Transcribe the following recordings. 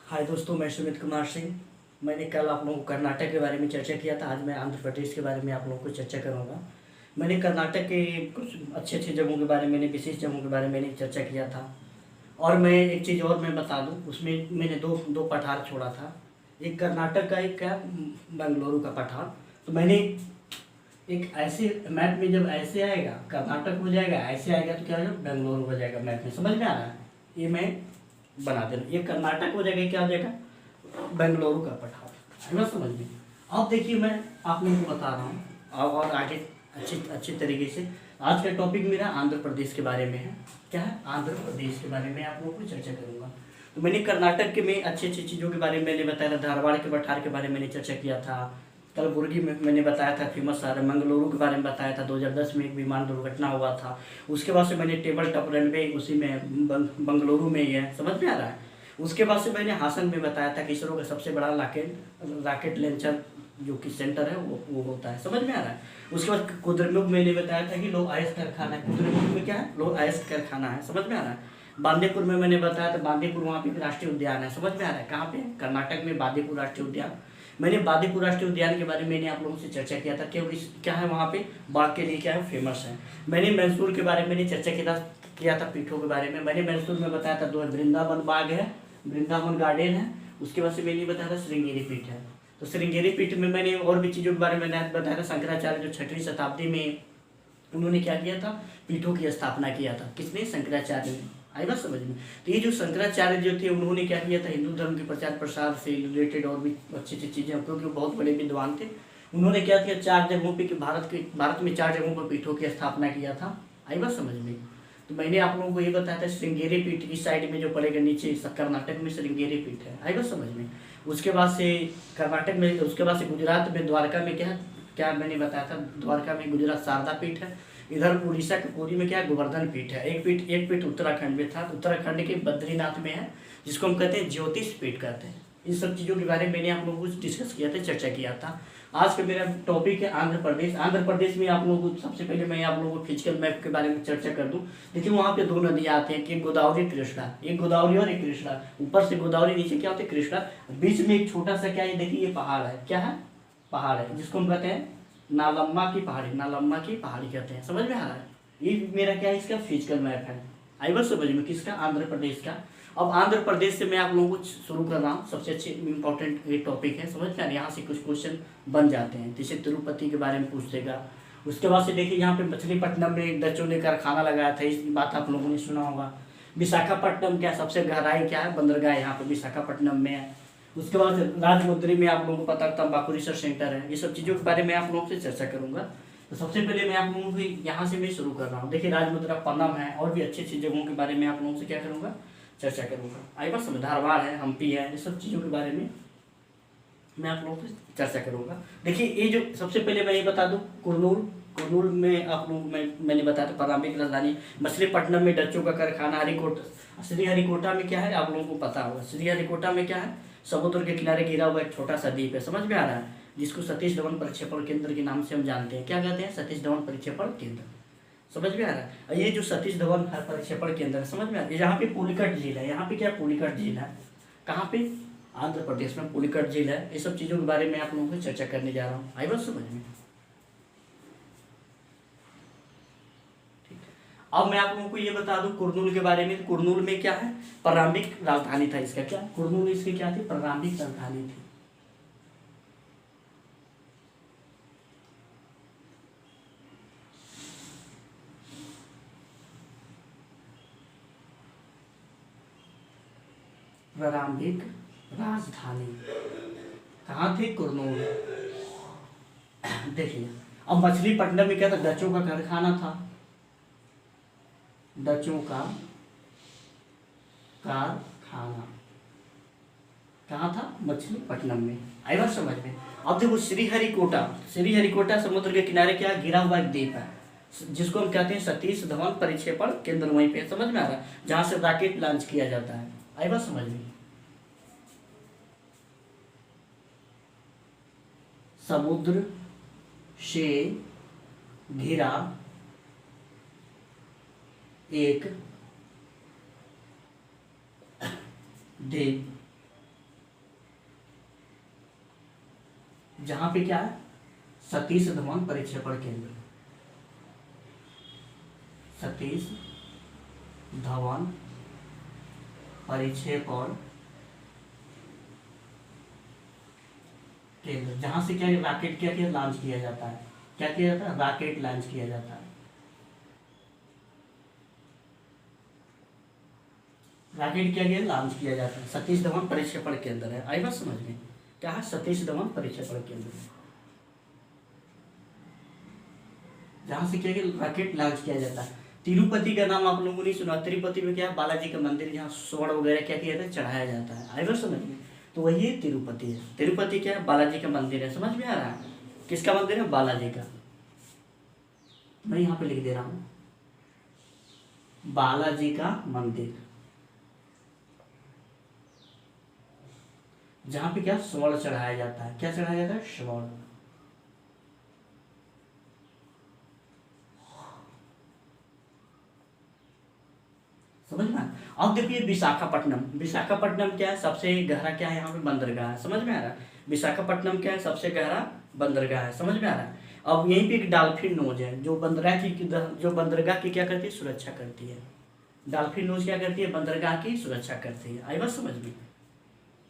हाय दोस्तों, मैं सुमित कुमार सिंह। मैंने कल आप लोगों को कर्नाटक के बारे में चर्चा किया था। आज मैं आंध्र प्रदेश के बारे में आप लोगों को चर्चा करूंगा। मैंने कर्नाटक के कुछ अच्छे अच्छे जगहों के बारे में, विशेष जगहों के बारे में मैंने चर्चा किया था। और मैं एक चीज़ और मैं बता दूं, उसमें मैंने दो दो पठार छोड़ा था। एक कर्नाटक का, एक क्या बेंगलुरु का पठार। तो मैंने एक ऐसे मैप में जब ऐसे आएगा कर्नाटक हो जाएगा, ऐसे आएगा तो क्या हो जाएगा, बेंगलुरु हो जाएगा। मैप में समझ में आ रहा है? ये मैं बना देना, ये कर्नाटक हो जाएगा, क्या हो जाएगा, बेंगलुरु का पठार। है ना समझ में? अब देखिए, मैं आप लोगों को बता रहा हूँ और आगे अच्छी तरीके से। आज का टॉपिक मेरा आंध्र प्रदेश के बारे में है। क्या है? आंध्र प्रदेश के बारे में आप लोगों को चर्चा करूंगा। तो मैंने कर्नाटक के में अच्छी अच्छी चीज़ों के बारे में मैंने बताया था। धारवाड़ के पठार के बारे में मैंने चर्चा किया था। कलबुर्गी में मैंने बताया था फेमस शहर है। मंगलुरु के बारे में बताया था, 2010 में एक विमान दुर्घटना हुआ था। उसके बाद से मैंने टेबल टॉप रनवे उसी में बंगलुरु में ही है। समझ में आ रहा है? उसके बाद से मैंने हासन में बताया था कि इसरो का सबसे बड़ा रॉकेट लॉन्चर जो कि सेंटर है वो होता है। समझ में आ रहा है? उसके बाद कुद्रेमुख मैंने बताया था कि लो आयस्क कारखाना है। कुद्रेमुख में क्या है? लो आयस्क कारखाना है। समझ में आ रहा है? बांदीपुर में मैंने बताया था, बांदीपुर वहाँ पे राष्ट्रीय उद्यान है। समझ में आ रहा है? कहाँ पे? कर्नाटक में बांदीपुर राष्ट्रीय उद्यान। मैंने बांदीपुर राष्ट्रीय उद्यान के बारे में मैंने आप लोगों से चर्चा किया था, क्योंकि क्या है वहाँ पे बाघ के लिए क्या है, फेमस है। मैंने मैसूर के बारे में मैंने चर्चा किया था पीठों के बारे में। मैंने मैसूर में बताया था, दो वृंदावन बाग है, वृंदावन गार्डन है। उसके बाद से मैंने बताया था श्रृंगेरी पीठ है। तो श्रृंगेरी पीठ में मैंने और भी चीज़ों के बारे में बताया था। शंकराचार्य जो 6वीं शताब्दी में उन्होंने क्या किया था, पीठों की स्थापना किया था। किसने? शंकराचार्य ने। आई बात समझ में? तो ये जो शंकराचार्य जो थे उन्होंने क्या किया था, हिंदू धर्म के प्रचार प्रसार से रिलेटेड और भी अच्छी अच्छी चीज़ें, क्योंकि बहुत बड़े विद्वान थे। उन्होंने क्या किया, 4 जगहों पे कि भारत में 4 जगहों पर पीठों की स्थापना किया था। आई बात समझ में? तो मैंने आप लोगों को ये बताया था, श्रृंगेरी पीठ इस साइड में जो पड़ेगा नीचे, कर्नाटक में श्रृंगेरी पीठ है। आई बात समझ में? उसके बाद से कर्नाटक में, उसके बाद से गुजरात में द्वारका में क्या क्या मैंने बताया था, द्वारका में गुजरात शारदा पीठ है। इधर उड़ीसा के पुरी में क्या है, गोवर्धन पीठ है। एक पीठ उत्तराखंड में था, उत्तराखंड के बद्रीनाथ में है, जिसको हम कहते हैं ज्योतिष पीठ कहते हैं। इन सब चीज़ों के बारे में मैंने आप लोगों को डिस्कस किया था, चर्चा किया था। आज का मेरा टॉपिक है आंध्र प्रदेश। आंध्र प्रदेश में आप लोगों को सबसे पहले मैं आप लोगों को फिजिकल मैप के बारे में चर्चा कर दूं। देखिए वहाँ पे 2 नदियाँ आते हैं, कि गोदावरी कृष्णा, एक गोदावरी और एक कृष्णा। ऊपर से गोदावरी, नीचे क्या होते हैं, कृष्णा। बीच में एक छोटा सा क्या है, देखिए ये पहाड़ है। क्या है? पहाड़ है, जिसको हम कहते हैं नालम्मा की पहाड़ी। नालम्मा की पहाड़ी कहते हैं। समझ में आ रहा है? ये मेरा क्या है, इसका फिजिकल मैप है। आई बात समझ में? किसका? आंध्र प्रदेश का। अब आंध्र प्रदेश से मैं आप लोगों को शुरू कर रहा हूँ। सबसे अच्छे इंपॉर्टेंट ये टॉपिक है। समझ में आ रहा है? यहाँ से कुछ क्वेश्चन बन जाते हैं, जैसे तिरुपति के बारे में पूछ देगा। उसके बाद से देखिए, यहाँ पे मछलीपट्टनम में डचों ने कारखाना लगाया था, इस बात आप लोगों ने सुना होगा। विशाखापट्टनम क्या सबसे गहराई क्या है, बंदरगाह यहाँ पे विशाखापट्टनम में है। उसके बाद राजमुंद्री में आप लोगों को पता तंबाकू रिसर्च सेंटर है। ये सब चीज़ों के बारे में आप लोगों से चर्चा करूंगा। तो सबसे पहले मैं आप लोगों को यहाँ से मैं शुरू कर रहा हूँ। देखिए राजमुद्रापन्नम है, और भी अच्छी अच्छी जगहों के बारे में आप लोगों से क्या करूँगा, चर्चा करूँगा। आई बात समझ? धारवाड़ है, हम्पी है, ये सब चीज़ों के बारे में मैं आप लोगों से चर्चा करूँगा। देखिए ये जो सबसे पहले मैं ये बता दूँ, कुरनूल में आप लोग मैंने बताया था प्रारंभिक राजधानी। मछलीपट्टनम में डच्चों का कारखाना। श्रीहरिकोटा में क्या है, आप लोगों को पता होगा। श्रीहरिकोटा में क्या है, समुद्र के किनारे गिरा हुआ एक छोटा सा द्वीप है। समझ में आ रहा है? जिसको सतीश धवन प्रक्षेपण केंद्र के नाम से हम जानते हैं। क्या कहते हैं? सतीश धवन प्रक्षेपण केंद्र। समझ में आ रहा है? ये जो सतीश धवन प्रक्षेपण केंद्र है, समझ में आ रहा है? यहाँ पे पुलिकट झील है। यहाँ पे क्या, पुलिकट झील है। कहाँ पे? आंध्र प्रदेश में पुलिकट झील है। ये सब चीज़ों के बारे में आप लोगों को चर्चा करने जा रहा हूँ। आई बात समझ में? अब मैं आप लोगों को ये बता दूं कुरनूल के बारे में। कुरनूल में क्या है, प्रारंभिक राजधानी था इसका। क्या कुरनूल इसकी क्या थी, प्रारंभिक राजधानी थी। प्रारंभिक राजधानी कहाँ थी, कुरनूल। देखिए अब मछलीपट्टनम में क्या था, डचों का कारखाना था। डचों का कारखाना कहाँ था, मछलीपट्टनम में। आई बात समझ में? अब देखो श्रीहरिकोटा समुद्र के किनारे क्या गिरा हुआ एक द्वीप है, जिसको हम कहते हैं सतीश धवन प्रक्षेपण केंद्र। वहीं पे समझ में आ रहा है, जहाँ से रॉकेट लॉन्च किया जाता है। आई बात समझ में? समुद्र से घिरा एक द्वीप जहाँ पे क्या है, सतीश धवन परिक्षेपण केंद्र, सतीश धवन परिक्षेपण केंद्र, जहां से क्या रॉकेट क्या लॉन्च किया जाता है, क्या किया जाता है, रॉकेट लॉन्च किया जाता है। रॉकेट क्या किया लॉन्च किया जाता है, सतीश धवन परिक्षेपण केंद्र है। आई बात समझ में, क्या है, सतीश धवन परिक्षेपण केंद्र, जहां से क्या रॉकेट लॉन्च किया जाता है। तिरुपति का नाम आप लोगों ने सुना, तिरुपति में क्या है, बालाजी का मंदिर, जहाँ स्वर्ण वगैरह क्या किया जाता है, चढ़ाया जाता है। आई बात समझ में, तो वही तिरुपति है। तिरुपति क्या है, बालाजी का मंदिर है। समझ में आ रहा है, किसका मंदिर है, बालाजी का। मैं यहाँ पे लिख दे रहा हूं, बालाजी का मंदिर, जहां पे क्या स्वर्ण चढ़ाया जाता है। क्या चढ़ाया जाता है, स्वर्ण। समझ में। अब देखिए विशाखापट्टनम, विशाखापट्टनम क्या है, सबसे गहरा क्या है यहाँ पे, बंदरगाह है। समझ में आ रहा है, विशाखापट्टनम क्या है, सबसे गहरा बंदरगाह है। समझ में आ रहा है। अब यहीं पे एक डॉल्फिन नोज है, जो बंदरगाह की क्या करती है, सुरक्षा करती है। डॉल्फिन नोज क्या करती है, बंदरगाह की सुरक्षा करती है। आई बात समझ में,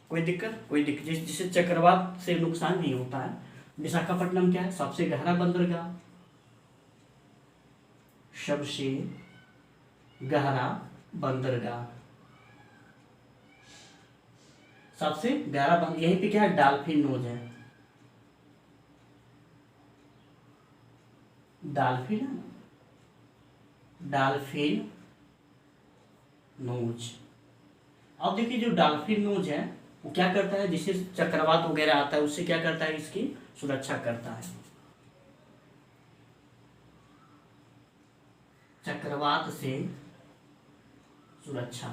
कोई दिक्कत जिससे चक्रवात से नुकसान नहीं होता है। विशाखापट्टनम क्या है, सबसे गहरा बंदरगाह, सबसे गहरा बंदरगाह, सबसे गहरा बंदर। यहीं पे क्या है, डॉल्फिन नोज है, डॉल्फिन नोज। अब देखिए जो डॉल्फिन नोज है वो क्या करता है, जिससे चक्रवात वगैरह आता है उससे क्या करता है, इसकी सुरक्षा करता है। चक्रवात से सुरक्षा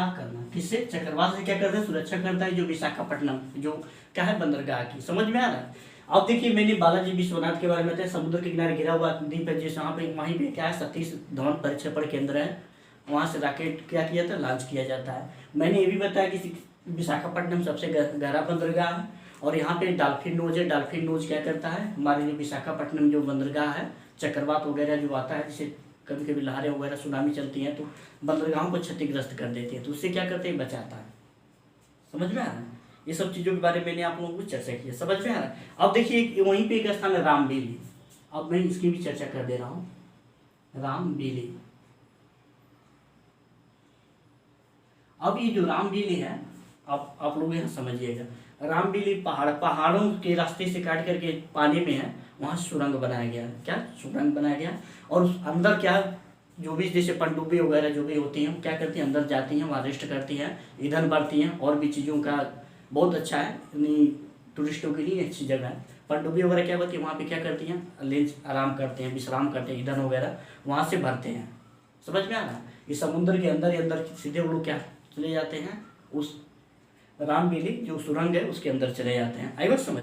करना, किससे, चक्रवात से क्या करता है, सुरक्षा करता है। जो विशाखापट्टनम जो क्या है, बंदरगाह की। समझ में आ रहा है। अब देखिए मैंने बालाजी विश्वनाथ के बारे में बताया, समुद्र के किनारे घिरा हुआ द्वीप है, जिस वहीं पे क्या है, सतीश धवन परिक्षेपण केंद्र है, वहां से रॉकेट क्या किया जाता है, लॉन्च किया जाता है। मैंने ये भी बताया कि विशाखापट्टनम सबसे गहरा बंदरगाह है, और यहाँ पे डॉल्फिन नोज है। डॉल्फिन नोज क्या करता है, हमारे लिए विशाखापट्टनम जो बंदरगाह है, चक्रवात वगैरह जो आता है, जैसे कभी कभी लहरें वगैरह सुनामी चलती हैं तो बंदरगाहों को क्षतिग्रस्त कर देती है, तो उससे क्या करते हैं, बचाता है। समझ में आ रहा है। ये सब चीज़ों के बारे में मैंने आप लोगों को चर्चा की है। समझ में आ रहा है। अब देखिए वहीं पे एक स्थान है रामबेली, अब मैं इसकी भी चर्चा कर दे रहा हूँ, रामबेली। अब ये जो रामबेली है, आप लोग यहाँ समझिएगा, रामबेली पहाड़ों के रास्ते से काट करके पानी में है, वहाँ सुरंग बनाया गया है। क्या सुरंग बनाया गया, और उस अंदर क्या जो भी जैसे पनडुब्बी वगैरह जो भी होती हैं क्या करती हैं, अंदर जाती हैं, वहाँ रेस्ट करती हैं, ईंधन भरती हैं, और भी चीज़ों का बहुत अच्छा है, टूरिस्टों के लिए अच्छी जगह है। पनडुब्बी वगैरह क्या होती है, वहाँ पे क्या करती हैं, लेंस आराम करते हैं, विश्राम करते हैं, ईंधन वगैरह वहाँ से भरते हैं। समझ में आ रहा है। ये समुद्र के अंदर ही अंदर सीधे वो लोग क्या चले जाते हैं, उस रामबेली जो सुरंग है उसके अंदर चले जाते हैं। आई बात समझ।